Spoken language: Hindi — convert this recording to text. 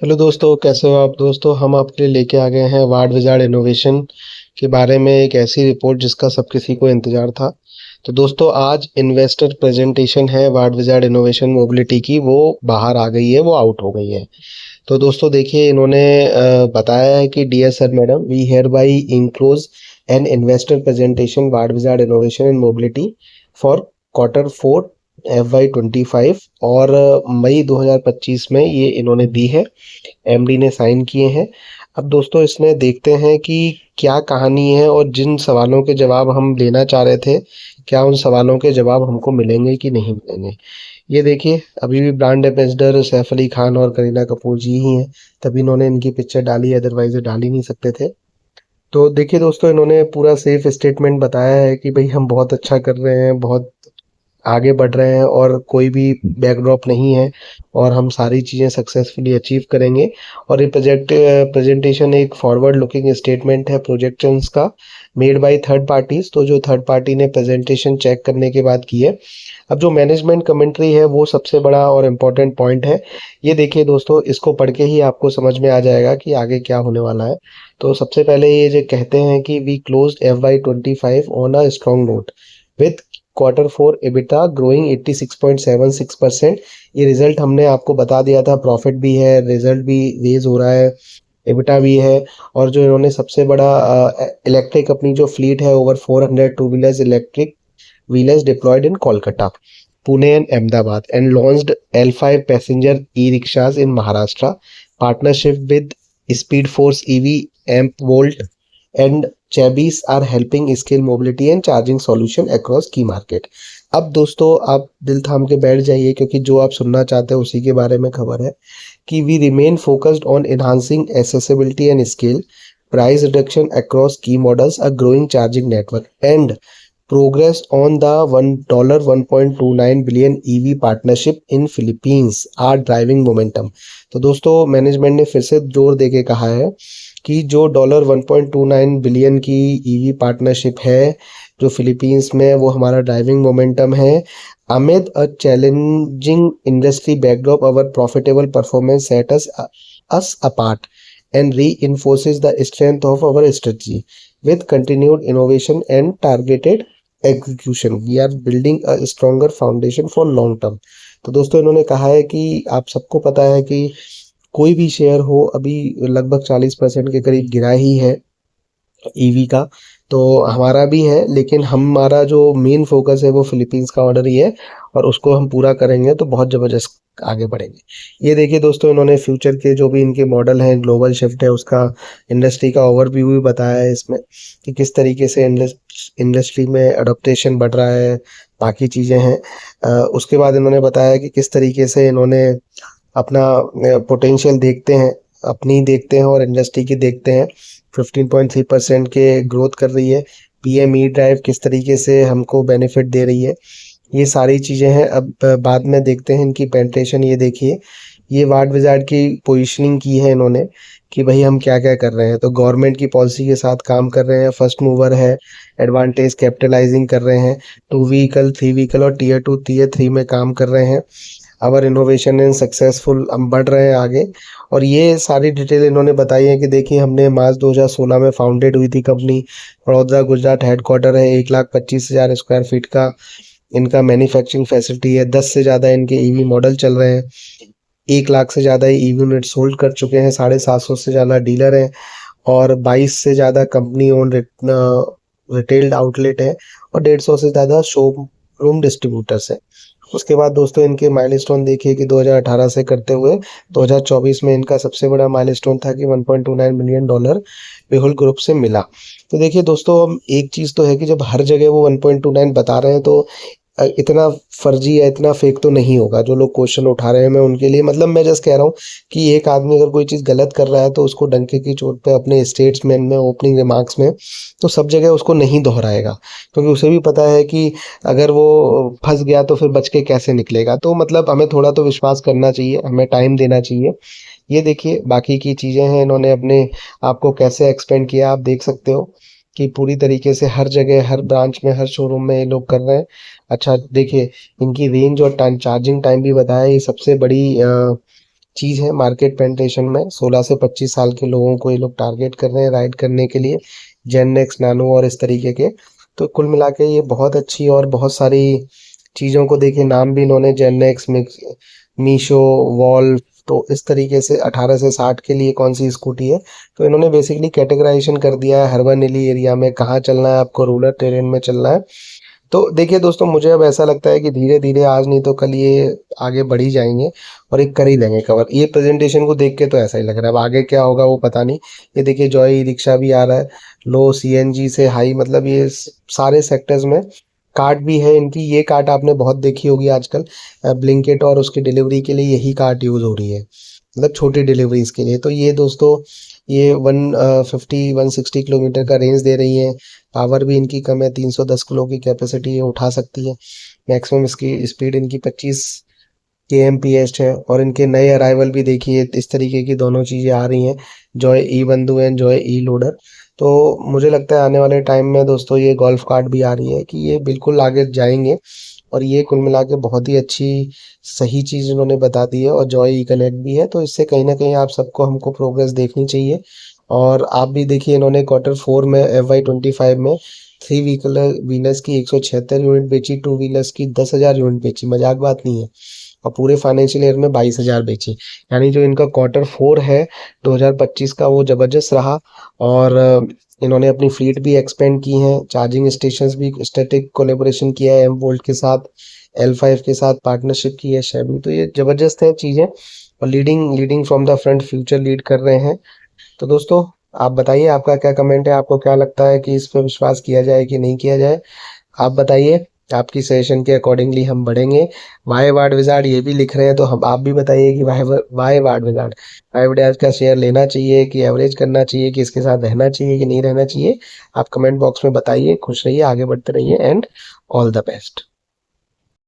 हेलो दोस्तों, कैसे हो आप? दोस्तों, हम आपके लिए लेके आ गए हैं वार्ड विजार्ड इनोवेशन के बारे में एक ऐसी रिपोर्ट जिसका सब किसी को इंतजार था। तो दोस्तों, आज इन्वेस्टर प्रेजेंटेशन है वार्ड विजार्ड इनोवेशन मोबिलिटी की, वो बाहर आ गई है, वो आउट हो गई है। तो दोस्तों देखिए, इन्होंने बताया है कि dear sir madam, we hereby enclose an investor presentation Wardwizard Innovation and Mobility for Q4 FY25 और मई 2025 में ये इन्होंने दी है। एमडी ने साइन किए हैं। अब दोस्तों, इसमें देखते हैं कि क्या कहानी है और जिन सवालों के जवाब हम लेना चाह रहे थे, क्या उन सवालों के जवाब हमको मिलेंगे कि नहीं मिलेंगे। ये देखिए, अभी भी ब्रांड एम्बेसडर सैफ अली खान और करीना कपूर जी ही हैं, तभी इन्होंने इनकी पिक्चर डाली, अदरवाइज ये डाल ही नहीं सकते थे। तो देखिए दोस्तों, इन्होंने पूरा सेफ स्टेटमेंट बताया है कि भाई हम बहुत अच्छा कर रहे हैं, बहुत आगे बढ़ रहे हैं और कोई भी बैकड्रॉप नहीं है और हम सारी चीज़ें सक्सेसफुली अचीव करेंगे। और ये प्रेजेंटेशन एक फॉरवर्ड लुकिंग स्टेटमेंट है प्रोजेक्शंस का, मेड बाय थर्ड पार्टीज। तो जो थर्ड पार्टी ने प्रेजेंटेशन चेक करने के बाद की है। अब जो मैनेजमेंट कमेंट्री है वो सबसे बड़ा और इम्पोर्टेंट पॉइंट है। ये देखिए दोस्तों, इसको पढ़ के ही आपको समझ में आ जाएगा कि आगे क्या होने वाला है। तो सबसे पहले ये जो कहते हैं कि we closed FY25 on a strong note with Q4 EBITDA growing 86.76%। ये रिजल्ट हमने आपको बता दिया था, प्रॉफिट भी है, रिजल्ट भी रेज हो रहा है, एबिटा भी है। और जो इन्होंने सबसे बड़ा इलेक्ट्रिक अपनी जो फ्लीट है, over 400 two wheelers electric wheelers deployed in Kolkata, Pune and Ahmedabad, and launched L5 passenger e rickshaws in Maharashtra, partnership with speed force EV, amp volt and चैबीस are helping scale mobility and charging solution across key market. अब दोस्तों, आप दिल थाम के बैठ जाइए, क्योंकि जो आप सुनना चाहते हैं उसी के बारे में खबर है कि we remain focused on enhancing accessibility and scale, price reduction across key models, a growing charging network and progress on the $1.29 billion EV partnership in Philippines are driving momentum। तो दोस्तों, मैनेजमेंट ने फिर से जोर दे के कहा है कि जो $1.29 बिलियन की ईवी पार्टनरशिप है जो फिलीपींस में, वो हमारा ड्राइविंग मोमेंटम है। Amid a challenging industry backdrop, our profitable performance set us apart and reinforces the strength of our strategy with continued innovation and targeted execution, we are building a stronger foundation for long term. तो दोस्तों, इन्होंने कहा है कि आप सबको पता है कि कोई भी शेयर हो, अभी लगभग 40% के करीब गिरा ही है ईवी का। तो हमारा भी है, लेकिन हमारा जो मेन फोकस है वो फिलीपींस का ऑर्डर ही है, और उसको हम पूरा करेंगे तो बहुत ज़बरदस्त आगे बढ़ेंगे। ये देखिए दोस्तों, इन्होंने फ्यूचर के जो भी इनके मॉडल हैं, ग्लोबल शिफ्ट है उसका, इंडस्ट्री का ओवरव्यू भी बताया है इसमें कि किस तरीके से इंडस्ट्री में अडोप्टेशन बढ़ रहा है, बाकी चीज़ें हैं। उसके बाद इन्होंने बताया कि किस तरीके से इन्होंने अपना पोटेंशियल देखते हैं, अपनी देखते हैं और इंडस्ट्री की देखते हैं। 15.3% के ग्रोथ कर रही है। पीएमई ड्राइव किस तरीके से हमको बेनिफिट दे रही है, ये सारी चीज़ें हैं। अब बाद में देखते हैं इनकी पेंट्रेशन। ये देखिए, ये वार्ड विजार्ड की पोजीशनिंग की है इन्होंने कि भाई हम क्या क्या कर रहे हैं। तो गवर्नमेंट की पॉलिसी के साथ काम कर रहे हैं, फर्स्ट मूवर है, एडवांटेज कैपिटलाइजिंग कर रहे हैं, 2 व्हीकल 3 व्हीकल और Tier 2 Tier 3 में काम कर रहे हैं। अवर इनोवेशन एंड सक्सेसफुल, हम बढ़ रहे हैं आगे। और ये सारी डिटेल इन्होंने बताई है कि देखिए, हमने मार्च 2016 में फाउंडेड हुई थी कंपनी, बड़ौदा गुजरात हेडक्वार्टर है, 1,25,000 स्क्वायर फीट का इनका मैन्युफैक्चरिंग फैसिलिटी है, 10 से ज़्यादा इनके ईवी मॉडल चल रहे हैं, 1 लाख से ज़्यादा ईवी यूनिट सोल्ड कर चुके हैं, 750 से ज़्यादा डीलर हैं, और 22 से ज़्यादा कंपनी ओन रिटेल्ड आउटलेट है, और 150 से ज़्यादा शोरूम डिस्ट्रीब्यूटर्स हैं। उसके बाद दोस्तों, इनके माइलस्टोन देखिए कि 2018 से करते हुए 2024 में इनका सबसे बड़ा माइलस्टोन था कि $1.29 बिलियन बेहुल ग्रुप से मिला। तो देखिए दोस्तों, हम एक चीज़ तो है कि जब हर जगह वो 1.29 बता रहे हैं, तो इतना फर्जी या इतना फेक तो नहीं होगा। जो लोग क्वेश्चन उठा रहे हैं, मैं उनके लिए, मतलब मैं जस्ट कह रहा हूँ कि एक आदमी अगर कोई चीज़ गलत कर रहा है तो उसको डंके की चोट पे अपने स्टेट्समेंट में, ओपनिंग रिमार्क्स में, तो सब जगह उसको नहीं दोहराएगा, क्योंकि उसे भी पता है कि अगर वो फंस गया तो फिर बच के कैसे निकलेगा। तो मतलब हमें थोड़ा तो विश्वास करना चाहिए, हमें टाइम देना चाहिए। ये देखिए, बाकी की चीज़ें हैं, इन्होंने अपने आपको कैसे एक्सपेंड किया आप देख सकते हो कि पूरी तरीके से हर जगह, हर ब्रांच में, हर शोरूम में ये लोग कर रहे हैं। अच्छा देखिए, इनकी रेंज और टाइम, चार्जिंग टाइम भी बताया, ये सबसे बड़ी चीज़ है मार्केट पेनिट्रेशन में। 16 से 25 साल के लोगों को ये लोग टारगेट कर रहे हैं राइड करने के लिए, जेन नेक्स्ट, नानो और इस तरीके के। तो कुल मिला के ये बहुत अच्छी और बहुत सारी चीज़ों को देखिए, नाम भी इन्होंने जेन नेक्स्ट, मीशो, वॉल्व, तो इस तरीके से 18 से 60 के लिए कौन सी स्कूटी है। तो इन्होंने बेसिकली कैटेगराइजेशन कर दिया है अर्बन हिली एरिया में कहाँ चलना है आपको, रूरल टेरेन में चलना है। तो देखिए दोस्तों, मुझे अब ऐसा लगता है कि धीरे धीरे आज नहीं तो कल ये आगे बढ़ ही जाएंगे और एक कर ही लेंगे कवर। ये प्रेजेंटेशन को देख के तो ऐसा ही लग रहा है, अब आगे क्या होगा वो पता नहीं। ये देखिए जॉय ई रिक्शा भी आ रहा है, लो सीएनजी से हाई, मतलब ये सारे सेक्टर्स में। कार्ट भी है इनकी, ये कार्ट आपने बहुत देखी होगी आजकल, ब्लिंकिट और उसकी डिलीवरी के लिए यही कार्ट यूज़ हो रही है, मतलब छोटी डिलीवरीज के लिए। तो ये दोस्तों, ये 150-160 किलोमीटर का रेंज दे रही है। पावर भी इनकी कम है, 310 किलो की कैपेसिटी ये उठा सकती है। मैक्सिमम इसकी स्पीड इनकी 25 kmph है। और इनके नए अराइवल भी देखिए, इस तरीके की दोनों चीज़ें आ रही हैं, जॉय ई बंधु एंड जॉय ई लोडर। तो मुझे लगता है आने वाले टाइम में दोस्तों ये गोल्फ कार्ट भी आ रही है कि ये बिल्कुल आगे जाएंगे। और ये कुल मिला के बहुत ही अच्छी सही चीज़ उन्होंने बता दी है। और जॉय ई कनेक्ट भी है, तो इससे कहीं ना कहीं आप सबको हमको प्रोग्रेस देखनी चाहिए। और आप भी देखिए, इन्होंने Q4 में FY25 में 3 व्हीलर्स की 176 यूनिट बेची, 2 व्हीलर्स की 10,000 यूनिट बेची, मजाक बात नहीं है। और पूरे फाइनेंशियल ईयर में 22,000 बेची। यानी जो इनका Q4 है 2025 का वो ज़बरदस्त रहा। और इन्होंने अपनी फ्लीट भी एक्सपेंड की हैं, चार्जिंग स्टेशंस भी, स्टैटिक कोलेबोरेशन किया है एम वोल्ट के साथ, L5 के साथ पार्टनरशिप की है शेबी। तो ये ज़बरदस्त है चीज़ें। और leading leading from the front, future lead कर रहे हैं। तो दोस्तों, आप बताइए आपका क्या कमेंट है, आपको क्या लगता है कि इस पर विश्वास किया जाए कि नहीं किया जाए। आप बताइए, आपकी सजेशन के अकॉर्डिंगली हम बढ़ेंगे। वाई वार्ड विजार्ड ये भी लिख रहे हैं, तो हम आप भी बताइए कि वाई वार्ड विजार्ड वाई का शेयर लेना चाहिए कि एवरेज करना चाहिए कि इसके साथ रहना चाहिए कि नहीं रहना चाहिए। आप कमेंट बॉक्स में बताइए। खुश रहिए, आगे बढ़ते रहिए, एंड ऑल द बेस्ट।